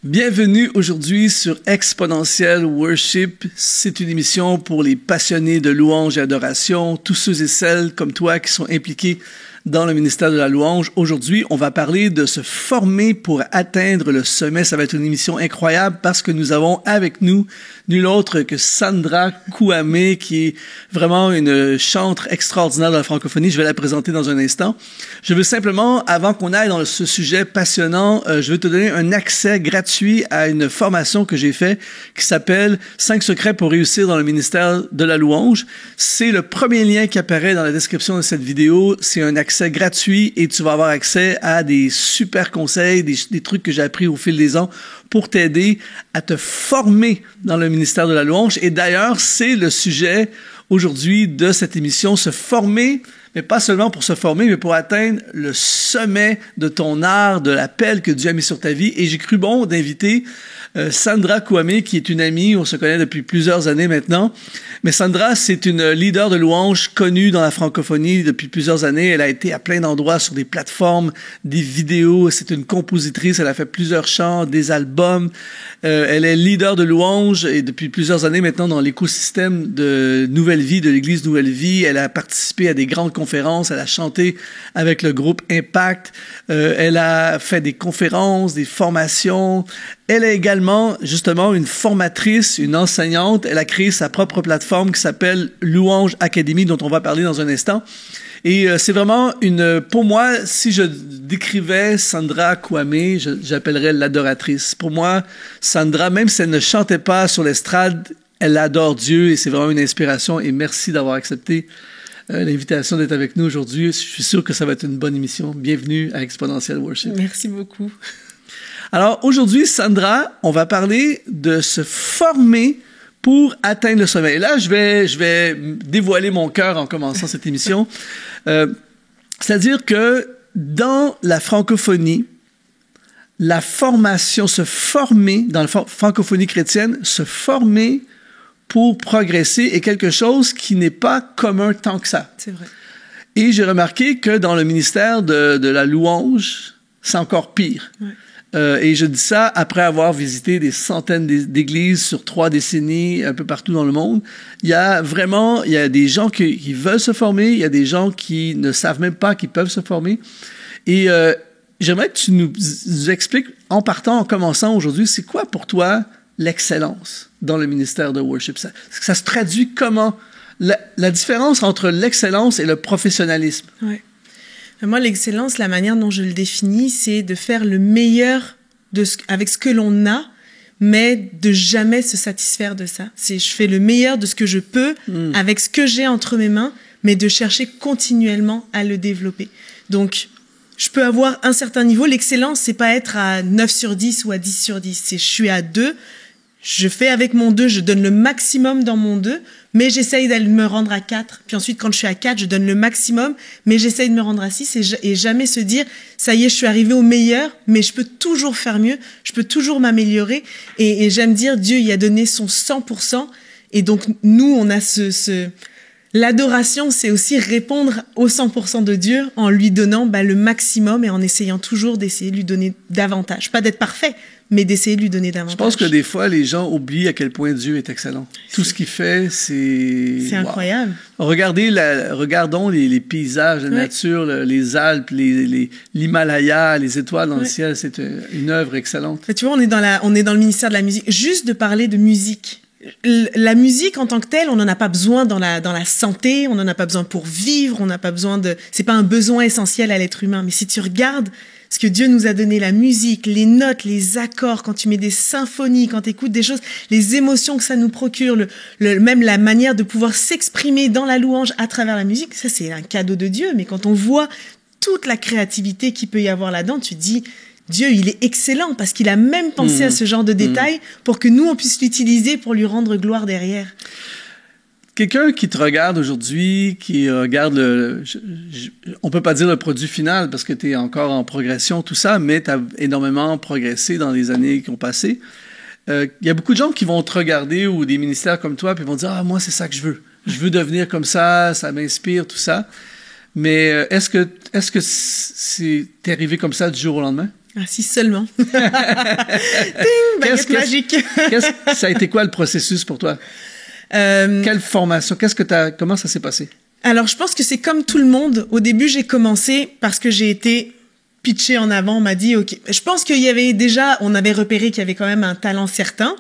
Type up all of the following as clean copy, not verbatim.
Bienvenue aujourd'hui sur Exponentiel Worship. C'est une émission pour les passionnés de louange et adoration, tous ceux et celles comme toi qui sont impliqués dans le ministère de la louange. Aujourd'hui, on va parler de se former pour atteindre le sommet. Ça va être une émission incroyable parce que nous avons avec nous nul autre que Sandra Kouamé, qui est vraiment une chantre extraordinaire de la francophonie. Je vais la présenter dans un instant. Je veux simplement, avant qu'on aille dans ce sujet passionnant, je veux te donner un accès gratuit à une formation que j'ai faite qui s'appelle « 5 secrets pour réussir dans le ministère de la louange ». C'est le premier lien qui apparaît dans la description de cette vidéo. C'est un accès gratuit et tu vas avoir accès à des super conseils, des trucs que j'ai appris au fil des ans pour t'aider à te former dans le ministère de la louange. Et d'ailleurs, c'est le sujet aujourd'hui de cette émission, se former, mais pas seulement pour se former, mais pour atteindre le sommet de ton art, de l'appel que Dieu a mis sur ta vie. Et j'ai cru bon d'inviter Sandra Kouamé, qui est une amie, on se connaît depuis plusieurs années maintenant. Mais Sandra, c'est une leader de louange connue dans la francophonie depuis plusieurs années. Elle a été à plein d'endroits sur des plateformes, des vidéos. C'est une compositrice. Elle a fait plusieurs chants, des albums. Elle est leader de louange et depuis plusieurs années maintenant dans l'écosystème de Nouvelle Vie, de l'Église Nouvelle Vie. Elle a participé à des grandes conférences. Elle a chanté avec le groupe Impact. Elle a fait des conférences, des formations. Elle est également, justement, une formatrice, une enseignante. Elle a créé sa propre plateforme qui s'appelle Louange Academy, dont on va parler dans un instant. Et c'est vraiment pour moi, si je décrivais Sandra Kouamé, j'appellerais l'adoratrice. Pour moi, Sandra, même si elle ne chantait pas sur l'estrade, elle adore Dieu et c'est vraiment une inspiration. Et merci d'avoir accepté l'invitation d'être avec nous aujourd'hui. Je suis sûr que ça va être une bonne émission. Bienvenue à Exponentiel Worship. Merci beaucoup. Alors, aujourd'hui, Sandra, on va parler de se former pour atteindre le sommet. Et là, je vais dévoiler mon cœur en commençant cette émission. C'est-à-dire que dans la francophonie, la formation, se former, dans la francophonie chrétienne, se former pour progresser est quelque chose qui n'est pas commun tant que ça. C'est vrai. Et j'ai remarqué que dans le ministère de la louange, c'est encore pire. Ouais. Et je dis ça après avoir visité des centaines d'églises sur 3 décennies un peu partout dans le monde. Il y a des gens qui veulent se former, il y a des gens qui ne savent même pas qu'ils peuvent se former. Et j'aimerais que tu nous expliques, en commençant aujourd'hui, c'est quoi pour toi l'excellence dans le ministère de worship? Ça se traduit comment? La différence entre l'excellence et le professionnalisme. Oui. Moi, l'excellence, la manière dont je le définis, c'est de faire le meilleur avec ce que l'on a, mais de jamais se satisfaire de ça. Je fais le meilleur de ce que je peux avec ce que j'ai entre mes mains, mais de chercher continuellement à le développer. Donc, je peux avoir un certain niveau. L'excellence, c'est pas être à 9 sur 10 ou à 10 sur 10. Je suis à 2. Je fais avec mon 2, je donne le maximum dans mon 2, mais j'essaye d'aller me rendre à 4. Puis ensuite, quand je suis à 4, je donne le maximum, mais j'essaye de me rendre à 6 et jamais se dire, ça y est, je suis arrivé au meilleur, mais je peux toujours faire mieux, je peux toujours m'améliorer. Et j'aime dire, Dieu, il a donné son 100%. Et donc, nous, on a l'adoration, c'est aussi répondre au 100% de Dieu en lui donnant le maximum et en essayant toujours d'essayer de lui donner davantage. Pas d'être parfait, mais d'essayer de lui donner davantage. Je pense que des fois, les gens oublient à quel point Dieu est excellent. Tout ce qu'il fait, c'est... C'est incroyable. Regardons les paysages, la nature, les Alpes, l'Himalaya, les étoiles dans le ciel. C'est une œuvre excellente. Tu vois, on est dans le ministère de la musique. Juste de parler de musique. La musique en tant que telle, on n'en a pas besoin dans la santé, on n'en a pas besoin pour vivre, on n'a pas besoin c'est pas un besoin essentiel à l'être humain. Mais si tu regardes ce que Dieu nous a donné, la musique, les notes, les accords, quand tu mets des symphonies, quand tu écoutes des choses, les émotions que ça nous procure, même la manière de pouvoir s'exprimer dans la louange à travers la musique, ça c'est un cadeau de Dieu. Mais quand on voit toute la créativité qu'il peut y avoir là-dedans, tu te dis, Dieu, il est excellent parce qu'il a même pensé à ce genre de détails pour que nous, on puisse l'utiliser pour lui rendre gloire derrière. Quelqu'un qui te regarde aujourd'hui, qui regarde on peut pas dire le produit final parce que tu es encore en progression, tout ça, mais tu as énormément progressé dans les années qui ont passé. Il y a beaucoup de gens qui vont te regarder ou des ministères comme toi puis vont dire « Ah, moi, c'est ça que je veux. Je veux devenir comme ça m'inspire, tout ça. » Mais est-ce que t'es arrivé comme ça du jour au lendemain? Ah, si seulement. Ding, baguette magique. Ça a été quoi le processus pour toi? Quelle formation? Comment ça s'est passé? Alors, je pense que c'est comme tout le monde. Au début, j'ai commencé parce que j'ai été pitché en avant. On m'a dit, OK. Je pense qu'il y avait déjà, on avait repéré qu'il y avait quand même un talent certain.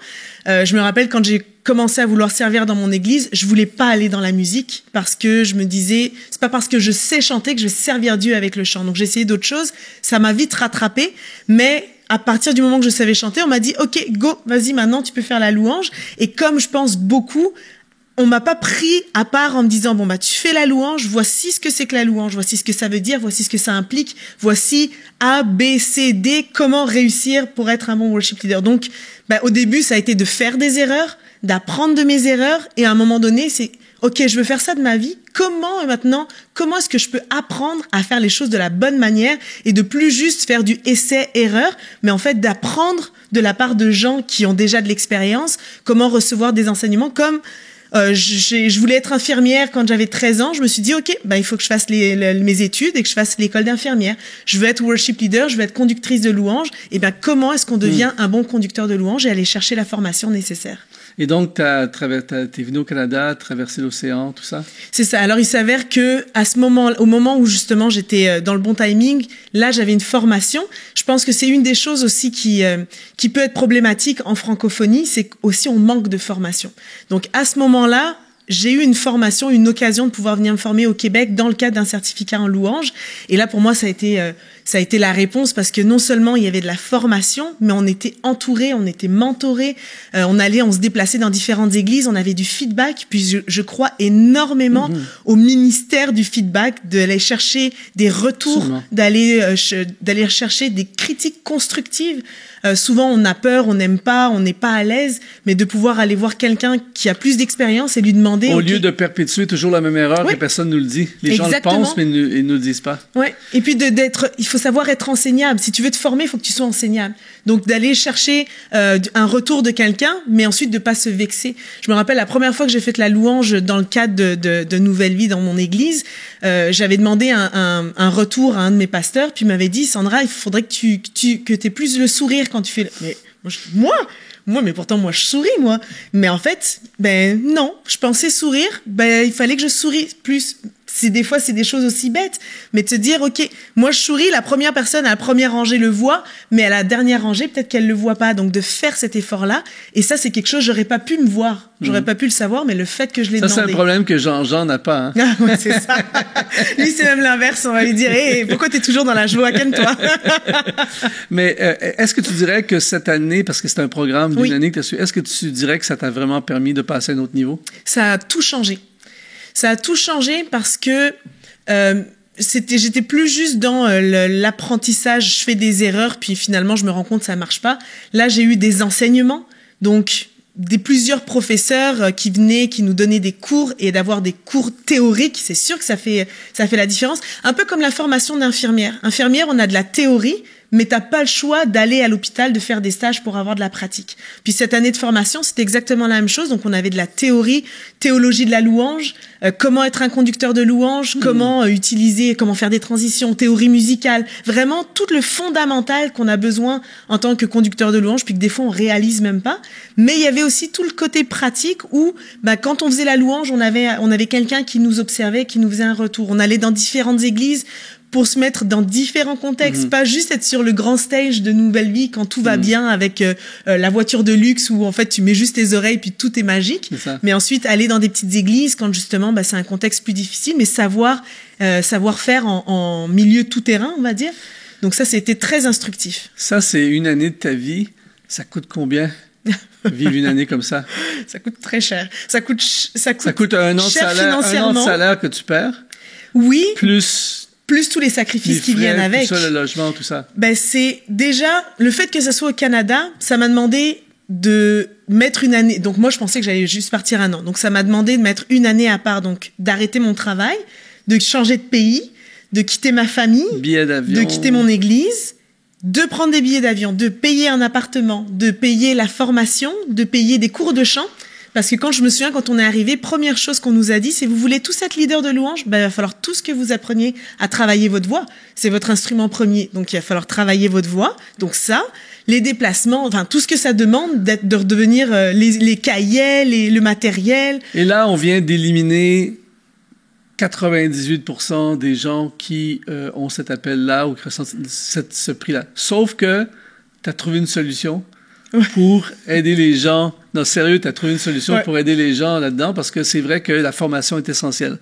Je me rappelle quand j'ai commencé à vouloir servir dans mon église, je voulais pas aller dans la musique parce que je me disais, c'est pas parce que je sais chanter que je vais servir Dieu avec le chant. Donc, j'ai essayé d'autres choses. Ça m'a vite rattrapé. Mais à partir du moment que je savais chanter, on m'a dit, OK, go, vas-y, maintenant, tu peux faire la louange. Et comme je pense beaucoup, on m'a pas pris à part en me disant, bon, bah, tu fais la louange, voici ce que c'est que la louange, voici ce que ça veut dire, voici ce que ça implique, voici A, B, C, D, comment réussir pour être un bon worship leader. Donc, bah, au début, ça a été de faire des erreurs, d'apprendre de mes erreurs, et à un moment donné, c'est, OK, je veux faire ça de ma vie. Comment est-ce que je peux apprendre à faire les choses de la bonne manière et de plus juste faire du essai-erreur, mais en fait d'apprendre de la part de gens qui ont déjà de l'expérience, comment recevoir des enseignements comme je voulais être infirmière quand j'avais 13 ans. Je me suis dit, OK, il faut que je fasse mes études et que je fasse l'école d'infirmière. Je veux être worship leader, je veux être conductrice de louange. Et comment est-ce qu'on devient un bon conducteur de louange et aller chercher la formation nécessaire? Et donc, t'es venu au Canada, traversé l'océan, tout ça? C'est ça. Alors, il s'avère que au moment où justement j'étais dans le bon timing, là, j'avais une formation. Je pense que c'est une des choses aussi qui peut être problématique en francophonie, c'est aussi on manque de formation. Donc, à ce moment-là, j'ai eu une formation, une occasion de pouvoir venir me former au Québec dans le cadre d'un certificat en louange. Et là, pour moi, ça a été la réponse parce que non seulement il y avait de la formation, mais on était entourés, on était mentorés. On se déplaçait dans différentes églises, on avait du feedback. Puis je crois énormément au ministère du feedback, d'aller chercher des retours, d'aller chercher des critiques constructives. Souvent, on a peur, on n'aime pas, on n'est pas à l'aise, mais de pouvoir aller voir quelqu'un qui a plus d'expérience et lui demander... Au lieu de perpétuer toujours la même erreur, et personne ne nous le dit. Les gens le pensent, mais ils ne nous le disent pas. Ouais. Et puis, il faut savoir être enseignable. Si tu veux te former, il faut que tu sois enseignable. Donc, d'aller chercher un retour de quelqu'un, mais ensuite de pas se vexer. Je me rappelle la première fois que j'ai fait la louange dans le cadre de Nouvelle Vie dans mon église, j'avais demandé un retour à un de mes pasteurs, puis il m'avait dit, Sandra, il faudrait que t'aies plus le sourire quand tu fais... Mais moi, mais pourtant, moi, je souris, moi. Mais en fait, non, je pensais sourire, il fallait que je souris plus. Des fois, c'est des choses aussi bêtes. Mais de se dire, OK, moi, je souris, la première personne à la première rangée le voit, mais à la dernière rangée, peut-être qu'elle le voit pas. Donc, de faire cet effort-là. Et ça, c'est quelque chose, j'aurais pas pu me voir. J'aurais pas pu le savoir, mais le fait que je l'ai demandé. Ça, c'est un problème que Jean n'a pas, hein. Ah, ouais, c'est ça. Lui, c'est même l'inverse. On va lui dire, hey, pourquoi t'es toujours dans la joie, calme-toi. Mais, est-ce que tu dirais que cette année, parce que c'est un programme d'une année que tu as suivi, est-ce que tu dirais que ça t'a vraiment permis de passer à un autre niveau? Ça a tout changé. Ça a tout changé parce que j'étais plus juste dans l'apprentissage, je fais des erreurs, puis finalement je me rends compte que ça marche pas. Là, j'ai eu des enseignements, donc plusieurs professeurs qui venaient, qui nous donnaient des cours, et d'avoir des cours théoriques, c'est sûr que ça fait la différence. Un peu comme la formation d'infirmière. Infirmière, on a de la théorie, mais t'as pas le choix d'aller à l'hôpital, de faire des stages pour avoir de la pratique. Puis cette année de formation, c'était exactement la même chose. Donc on avait de la théorie, théologie de la louange, comment être un conducteur de louange, comment comment faire des transitions, théorie musicale, vraiment tout le fondamental qu'on a besoin en tant que conducteur de louange, puis que des fois on réalise même pas. Mais il y avait aussi tout le côté pratique où, quand on faisait la louange, on avait quelqu'un qui nous observait, qui nous faisait un retour. On allait dans différentes églises pour se mettre dans différents contextes, pas juste être sur le grand stage de Nouvelle Vie quand tout va bien avec la voiture de luxe où en fait tu mets juste tes oreilles puis tout est magique, mais ensuite aller dans des petites églises quand justement c'est un contexte plus difficile, mais savoir faire en milieu tout terrain, on va dire. Donc ça, c'était très instructif. Ça, c'est une année de ta vie. Ça coûte combien? Vivre une année comme ça? Ça coûte très cher. Ça coûte un an de salaire que tu perds? Oui. Plus tous les sacrifices qui viennent avec. Tout ça, le logement, tout ça. C'est déjà, le fait que ça soit au Canada, ça m'a demandé de mettre une année. Donc moi, je pensais que j'allais juste partir un an. Donc ça m'a demandé de mettre une année à part, donc d'arrêter mon travail, de changer de pays, de quitter ma famille, de quitter mon église, de prendre des billets d'avion, de payer un appartement, de payer la formation, de payer des cours de chant. Parce que quand je me souviens, quand on est arrivé, première chose qu'on nous a dit, c'est vous voulez tous être leader de louange, ben, il va falloir tout ce que vous appreniez à travailler votre voix. C'est votre instrument premier. Donc, il va falloir travailler votre voix. Donc ça, les déplacements, enfin, tout ce que ça demande de redevenir les cahiers, le matériel. Et là, on vient d'éliminer 98% des gens qui ont cet appel-là ou qui ressentent ce prix-là. Sauf que tu as trouvé une solution pour aider les gens. Non, sérieux, tu as trouvé une solution pour aider les gens là-dedans parce que c'est vrai que la formation est essentielle.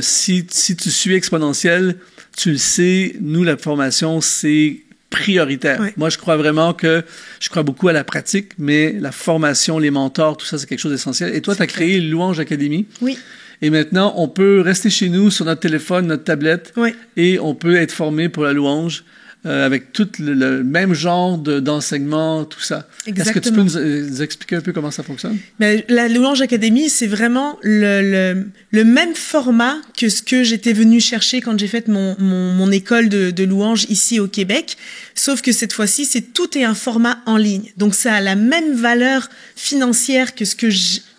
Si tu suis Exponentiel, tu le sais, nous, la formation, c'est prioritaire. Oui. Moi, je crois beaucoup à la pratique, mais la formation, les mentors, tout ça, c'est quelque chose d'essentiel. Et toi, tu as créé Louange Academy. Oui. Et maintenant, on peut rester chez nous sur notre téléphone, notre tablette, et on peut être formé pour la louange avec tout le même genre d'enseignement, tout ça. Exactement. Est-ce que tu peux nous expliquer un peu comment ça fonctionne? Mais la Louange Academy, c'est vraiment le même format que ce que j'étais venue chercher quand j'ai fait mon école de louange ici au Québec. Sauf que cette fois-ci, tout est un format en ligne. Donc, ça a la même valeur financière que ce que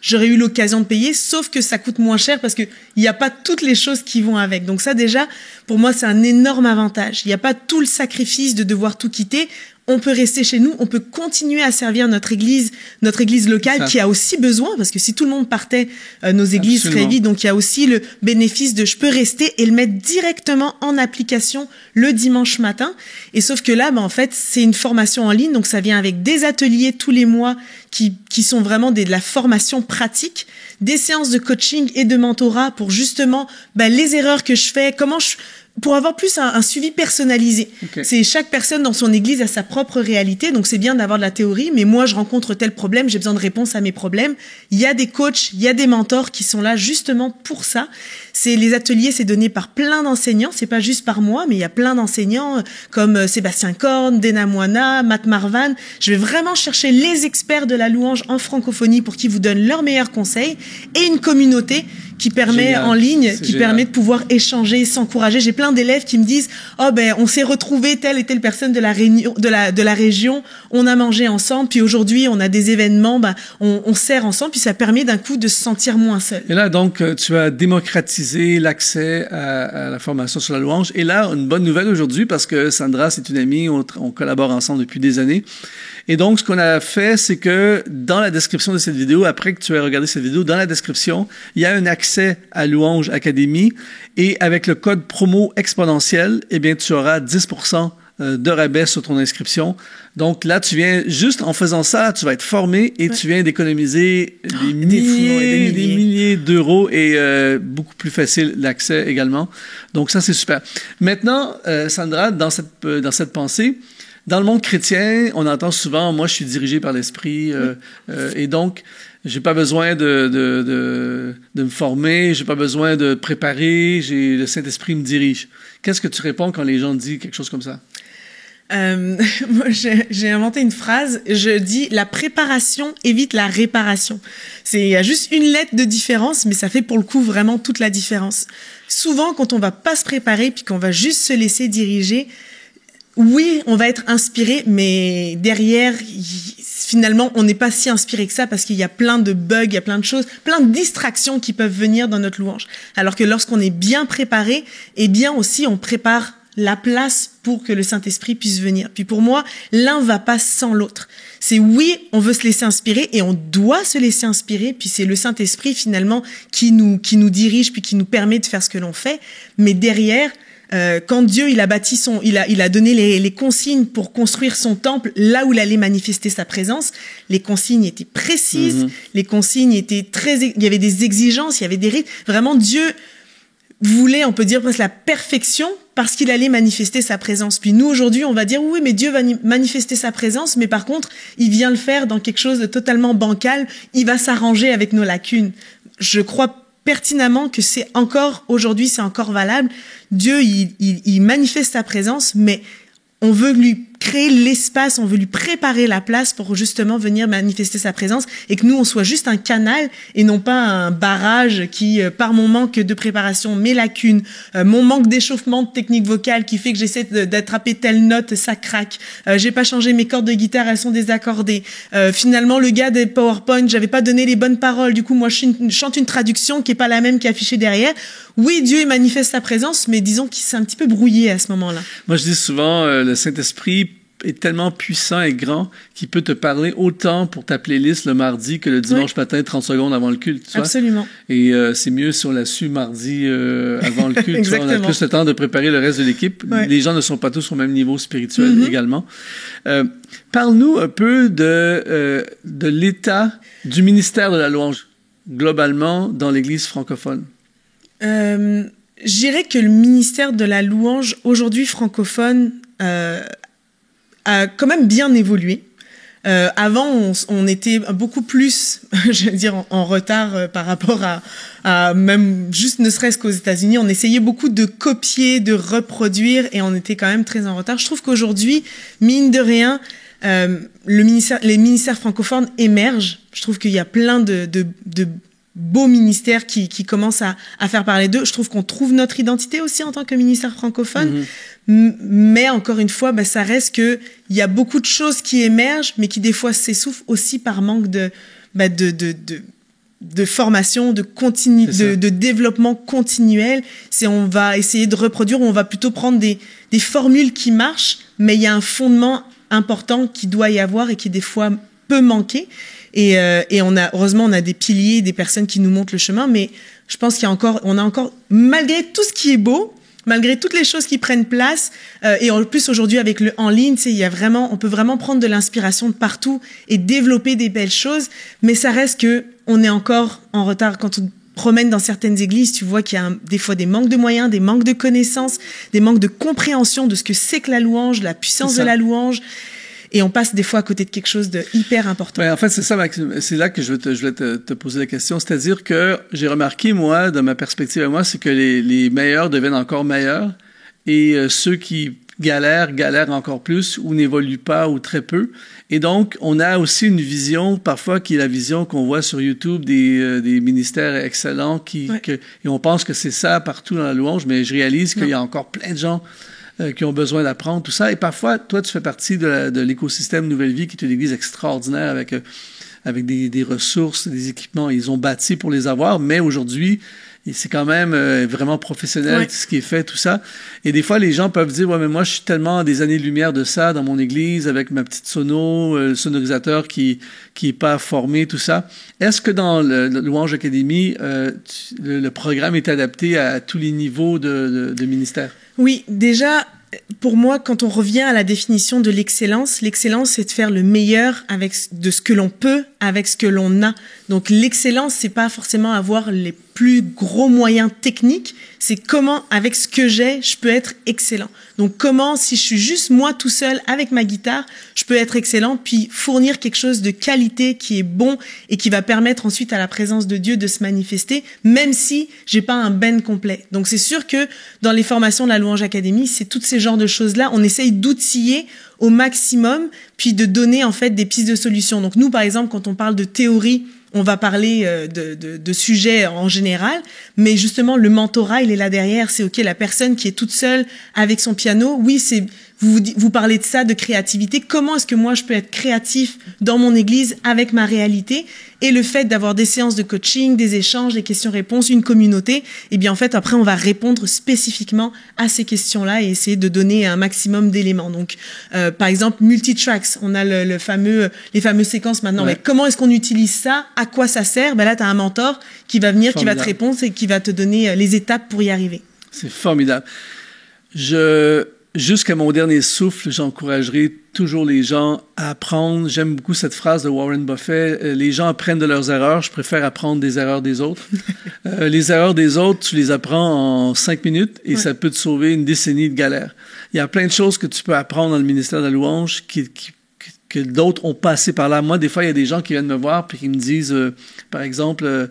j'aurais eu l'occasion de payer, sauf que ça coûte moins cher parce qu'il n'y a pas toutes les choses qui vont avec. Donc ça, déjà, pour moi, c'est un énorme avantage. Il n'y a pas tout le sacrifice de devoir tout quitter. On peut rester chez nous, on peut continuer à servir notre église locale qui a aussi besoin, parce que si tout le monde partait, nos églises seraient vides. Donc, il y a aussi le bénéfice de je peux rester et le mettre directement en application le dimanche matin. Et sauf que là, en fait, c'est une formation en ligne. Donc, ça vient avec des ateliers tous les mois qui sont vraiment de la formation pratique, des séances de coaching et de mentorat pour justement, les erreurs que je fais, pour avoir plus un suivi personnalisé. Okay. C'est chaque personne dans son église a sa propre réalité, donc c'est bien d'avoir de la théorie, mais moi, je rencontre tel problème, j'ai besoin de réponses à mes problèmes. Il y a des coachs, il y a des mentors qui sont là justement pour ça. Les ateliers, c'est donné par plein d'enseignants, c'est pas juste par moi, mais il y a plein d'enseignants comme Sébastien Korn, Dena Moana, Matt Marvan. Je vais vraiment chercher les experts de la louange en francophonie pour qu'ils vous donnent leurs meilleurs conseils et une communauté qui permet en ligne, qui permet de pouvoir échanger, s'encourager. J'ai plein d'élèves qui me disent on s'est retrouvés telle et telle personne de la région, on a mangé ensemble, puis aujourd'hui on a des événements, on sert ensemble, puis ça permet d'un coup de se sentir moins seul. Et là donc tu as démocratisé l'accès à la formation sur la louange. Et là une bonne nouvelle aujourd'hui parce que Sandra c'est une amie, on collabore ensemble depuis des années. Et donc, ce qu'on a fait, c'est que dans la description de cette vidéo, après que tu aies regardé cette vidéo, dans la description, il y a un accès à Louange Academy. Et avec le code promo exponentiel, eh bien, tu auras 10% de rabais sur ton inscription. Donc là, tu viens, juste en faisant ça, tu vas être formé et tu viens d'économiser des milliers d'euros et beaucoup plus facile l'accès également. Donc ça, c'est super. Maintenant, Sandra, dans cette pensée, dans le monde chrétien, on entend souvent, moi, je suis dirigé par l'Esprit, et donc, j'ai pas besoin de me former, j'ai pas besoin de préparer, le Saint-Esprit me dirige. Qu'est-ce que tu réponds quand les gens disent quelque chose comme ça? Moi, j'ai inventé une phrase, je dis la préparation évite la réparation. Il y a juste une lettre de différence, mais ça fait pour le coup vraiment toute la différence. Souvent, quand on va pas se préparer puis qu'on va juste se laisser diriger, oui, on va être inspiré, mais derrière, finalement, on n'est pas si inspiré que ça parce qu'il y a plein de bugs, il y a plein de choses, plein de distractions qui peuvent venir dans notre louange. Alors que lorsqu'on est bien préparé, eh bien aussi, on prépare la place pour que le Saint-Esprit puisse venir. Puis pour moi, l'un va pas sans l'autre. C'est oui, on veut se laisser inspirer et on doit se laisser inspirer, puis c'est le Saint-Esprit finalement qui nous dirige puis qui nous permet de faire ce que l'on fait. Mais derrière, quand Dieu il a bâti il a donné les consignes pour construire son temple là où il allait manifester sa présence, les consignes étaient précises, les consignes étaient il y avait des exigences, il y avait des rites. Vraiment Dieu voulait, on peut dire presque la perfection parce qu'il allait manifester sa présence. Puis nous aujourd'hui, on va dire oui, mais Dieu va manifester sa présence, mais par contre, il vient le faire dans quelque chose de totalement bancal, il va s'arranger avec nos lacunes. Je crois pertinemment que c'est encore valable. Dieu, il manifeste sa présence, mais on veut créer l'espace, on veut lui préparer la place pour justement venir manifester sa présence et que nous, on soit juste un canal et non pas un barrage qui, par mon manque de préparation, mes lacunes, mon manque d'échauffement de technique vocale qui fait que j'essaie d'attraper telle note, ça craque. J'ai pas changé mes cordes de guitare, elles sont désaccordées. Finalement, le gars des PowerPoint, j'avais pas donné les bonnes paroles. Du coup, moi, je chante une traduction qui est pas la même qui est affichée derrière. Oui, Dieu il manifeste sa présence, mais disons qu'il s'est un petit peu brouillé à ce moment-là. Moi, je dis souvent, le Saint-Esprit est tellement puissant et grand qu'il peut te parler autant pour ta playlist le mardi que le dimanche matin, 30 secondes avant le culte. Tu Absolument. vois? Et c'est mieux si on l'a su mardi avant le culte. Tu vois, on a plus le temps de préparer le reste de l'équipe. Ouais. Les gens ne sont pas tous au même niveau spirituel également. Parle-nous un peu de l'état du ministère de la louange, globalement, dans l'Église francophone. Je dirais que le ministère de la louange, aujourd'hui francophone, a quand même bien évolué. Avant, on était beaucoup plus, je veux dire, en retard par rapport à même juste ne serait-ce qu'aux États-Unis. On essayait beaucoup de copier, de reproduire, et on était quand même très en retard. Je trouve qu'aujourd'hui, mine de rien, les ministères francophones émergent. Je trouve qu'il y a plein de beaux ministères qui commencent à faire parler d'eux. Je trouve qu'on trouve notre identité aussi en tant que ministère francophone. Mais encore une fois, ça reste que il y a beaucoup de choses qui émergent, mais qui des fois s'essoufflent aussi par manque de formation, de développement continuel. On va essayer de reproduire, ou on va plutôt prendre des formules qui marchent, mais il y a un fondement important qui doit y avoir et qui des fois peut manquer. Et heureusement, on a des piliers, des personnes qui nous montrent le chemin, mais je pense on a encore, malgré tout ce qui est beau, malgré toutes les choses qui prennent place, et en plus aujourd'hui avec le en ligne, on peut vraiment prendre de l'inspiration de partout et développer des belles choses, mais ça reste que on est encore en retard. Quand on promène dans certaines églises, tu vois qu'il y a des fois des manques de moyens, des manques de connaissances, des manques de compréhension de ce que c'est que la louange, la puissance de la louange. Et on passe des fois à côté de quelque chose de hyper important. Ouais, en fait, c'est ça, c'est là que je voulais te poser la question. C'est-à-dire que j'ai remarqué, moi, de ma perspective à moi, c'est que les meilleurs deviennent encore meilleurs et ceux qui galèrent encore plus ou n'évoluent pas ou très peu. Et donc, on a aussi une vision, parfois, qui est la vision qu'on voit sur YouTube des ministères excellents et on pense que c'est ça partout dans la louange, mais je réalise qu'il y a encore plein de gens qui ont besoin d'apprendre tout ça. Et parfois, toi, tu fais partie de l'écosystème Nouvelle Vie, qui est une église extraordinaire avec des ressources, des équipements. Ils ont bâti pour les avoir, mais aujourd'hui, c'est quand même vraiment professionnel, ce qui est fait, tout ça. Et des fois, les gens peuvent dire, ouais, mais moi, je suis tellement à des années-lumière de ça dans mon église, avec ma petite le sonorisateur qui est pas formé, tout ça. Est-ce que dans le Louange Academy, le programme est adapté à tous les niveaux de ministère? Oui, déjà, pour moi, quand on revient à la définition de l'excellence, c'est de faire le meilleur de ce que l'on peut avec ce que l'on a. Donc l'excellence, c'est pas forcément avoir les plus gros moyens techniques, c'est comment, avec ce que j'ai, je peux être excellent. Donc comment, si je suis juste moi tout seul avec ma guitare, je peux être excellent, puis fournir quelque chose de qualité qui est bon et qui va permettre ensuite à la présence de Dieu de se manifester, même si j'ai pas un band complet. Donc c'est sûr que dans les formations de la Louange Academy, c'est tous ces genres de choses-là, on essaye d'outiller au maximum, puis de donner en fait des pistes de solutions. Donc nous, par exemple, quand on parle de théorie, on va parler de sujets en général, mais justement, le mentorat, il est là derrière. C'est OK, la personne qui est toute seule avec son piano, oui, vous parlez de ça, de créativité. Comment est-ce que moi, je peux être créatif dans mon église avec ma réalité? Et le fait d'avoir des séances de coaching, des échanges, des questions-réponses, une communauté, eh bien, en fait, après, on va répondre spécifiquement à ces questions-là et essayer de donner un maximum d'éléments. Donc, par exemple, multitracks, on a les fameuses séquences maintenant. Ouais. Mais comment est-ce qu'on utilise ça? À quoi ça sert? Ben là, tu as un mentor qui va venir, qui va te répondre et qui va te donner les étapes pour y arriver. C'est formidable. Jusqu'à mon dernier souffle, j'encouragerai toujours les gens à apprendre. J'aime beaucoup cette phrase de Warren Buffett. Les gens apprennent de leurs erreurs. Je préfère apprendre des erreurs des autres. Les erreurs des autres, tu les apprends en 5 minutes et ça peut te sauver une décennie de galère. Il y a plein de choses que tu peux apprendre dans le ministère de la louange que d'autres ont passé par là. Moi, des fois, il y a des gens qui viennent me voir et qui me disent, par exemple,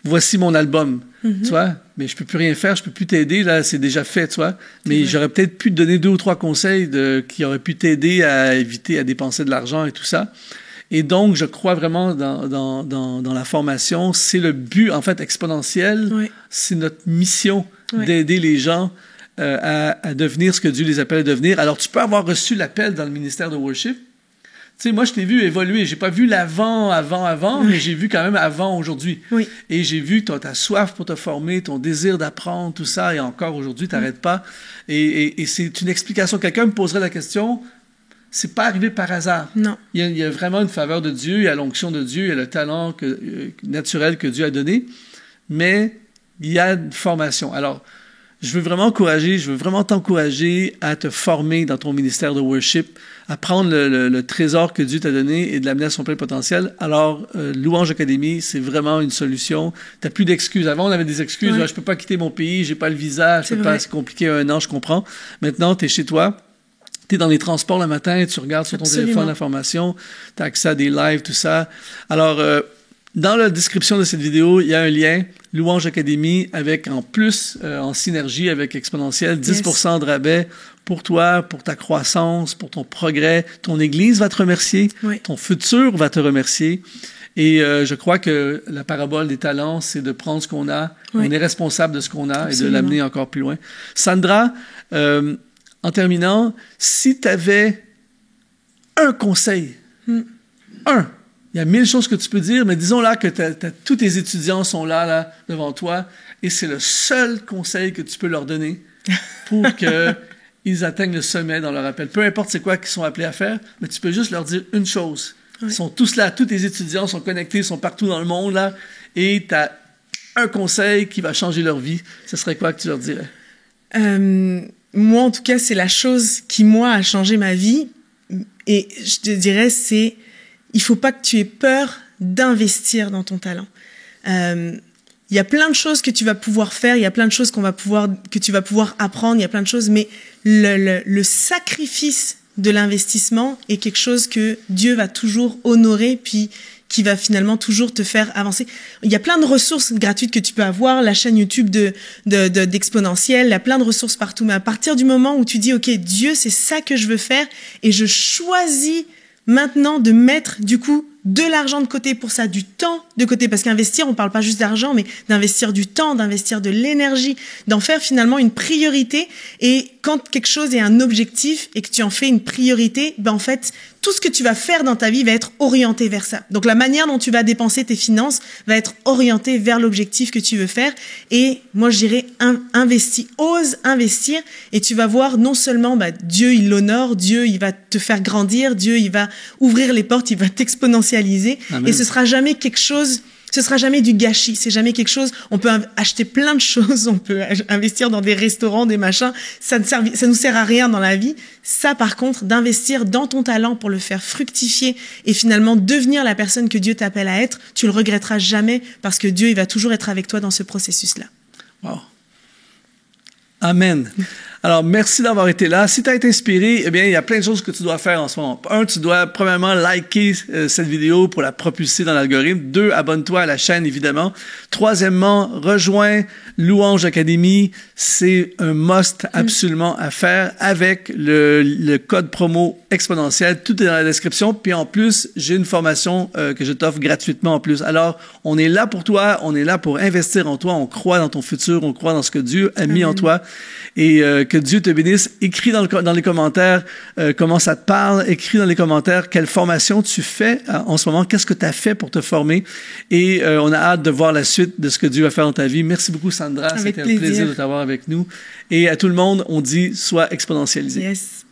voici mon album. Tu vois? mais je peux plus rien faire, je peux plus t'aider, là, c'est déjà fait, tu vois. Mais j'aurais peut-être pu te donner 2 ou 3 conseils qui auraient pu t'aider à éviter à dépenser de l'argent et tout ça. Et donc, je crois vraiment dans la formation. C'est le but, en fait, exponentiel. Oui. C'est notre mission d'aider les gens à devenir ce que Dieu les appelle à devenir. Alors, tu peux avoir reçu l'appel dans le ministère de worship. Tu sais, moi, je t'ai vu évoluer. J'ai pas vu l'avant, mais j'ai vu quand même avant aujourd'hui. Oui. Et j'ai vu ta soif pour te former, ton désir d'apprendre, tout ça. Et encore aujourd'hui, tu n'arrêtes pas. Et c'est une explication. Quelqu'un me poserait la question, c'est pas arrivé par hasard. Non. Il y a vraiment une faveur de Dieu, il y a l'onction de Dieu, il y a le talent naturel que Dieu a donné. Mais il y a une formation. Alors, je veux vraiment t'encourager à te former dans ton ministère de worship, à prendre le trésor que Dieu t'a donné et de l'amener à son plein potentiel. Alors, Louange Academy, c'est vraiment une solution. T'as plus d'excuses. Avant, on avait des excuses. Ouais. Je peux pas quitter mon pays, j'ai pas le visa, c'est compliqué un an, je comprends. Maintenant, t'es chez toi. T'es dans les transports le matin, tu regardes sur ton téléphone l'information, tu as accès à des lives, tout ça. Alors, dans la description de cette vidéo, il y a un lien, Louange Academy, avec en plus, en synergie avec Exponentiel, 10% de rabais pour toi, pour ta croissance, pour ton progrès. Ton Église va te remercier, ton futur va te remercier. Et je crois que la parabole des talents, c'est de prendre ce qu'on a, on est responsable de ce qu'on a et de l'amener encore plus loin. Sandra, en terminant, si tu avais un conseil, il y a 1000 choses que tu peux dire, mais disons là que tous tes étudiants sont là devant toi, et c'est le seul conseil que tu peux leur donner pour qu'ils atteignent le sommet dans leur appel. Peu importe c'est quoi qu'ils sont appelés à faire, mais tu peux juste leur dire une chose. Ils sont tous là, tous tes étudiants sont connectés, sont partout dans le monde, là, et tu as un conseil qui va changer leur vie. Ce serait quoi que tu leur dirais? Moi, en tout cas, c'est la chose qui, moi, a changé ma vie. Et je te dirais, il faut pas que tu aies peur d'investir dans ton talent. Il y a plein de choses que tu vas pouvoir faire, il y a plein de choses que tu vas pouvoir apprendre, il y a plein de choses, mais le sacrifice de l'investissement est quelque chose que Dieu va toujours honorer, puis qui va finalement toujours te faire avancer. Il y a plein de ressources gratuites que tu peux avoir, la chaîne YouTube d'Exponentiel, il y a plein de ressources partout. Mais à partir du moment où tu dis, OK, Dieu, c'est ça que je veux faire et je choisis maintenant de mettre, du coup, de l'argent de côté pour ça, du temps de côté. Parce qu'investir, on parle pas juste d'argent, mais d'investir du temps, d'investir de l'énergie, d'en faire finalement une priorité. Et quand quelque chose est un objectif et que tu en fais une priorité, ben en fait, tout ce que tu vas faire dans ta vie va être orienté vers ça. Donc la manière dont tu vas dépenser tes finances va être orientée vers l'objectif que tu veux faire. Et moi, je dirais, investis, ose investir. Et tu vas voir non seulement Dieu, il l'honore, Dieu, il va te faire grandir, Dieu, il va ouvrir les portes, il va t'exponentialiser. Amen. Et ce sera jamais quelque chose, ce sera jamais du gâchis, c'est jamais quelque chose, on peut acheter plein de choses, on peut investir dans des restaurants, des machins, ça nous sert à rien dans la vie. Ça, par contre, d'investir dans ton talent pour le faire fructifier et finalement devenir la personne que Dieu t'appelle à être, tu le regretteras jamais parce que Dieu, il va toujours être avec toi dans ce processus-là. Wow. Amen. Alors, merci d'avoir été là. Si tu as été inspiré, eh bien, il y a plein de choses que tu dois faire en ce moment. 1, tu dois premièrement liker cette vidéo pour la propulser dans l'algorithme. 2, abonne-toi à la chaîne, évidemment. 3, rejoins Louange Academy. C'est un must absolument à faire avec le code promo exponentiel. Tout est dans la description. Puis en plus, j'ai une formation que je t'offre gratuitement en plus. Alors, on est là pour toi. On est là pour investir en toi. On croit dans ton futur. On croit dans ce que Dieu a mis en toi. Et que Dieu te bénisse. Écris dans les commentaires comment ça te parle. Écris dans les commentaires quelle formation tu fais en ce moment. Qu'est-ce que tu as fait pour te former. Et on a hâte de voir la suite de ce que Dieu va faire dans ta vie. Merci beaucoup, Sandra. C'était un plaisir de t'avoir avec nous. Et à tout le monde, on dit sois exponentialisé. Yes.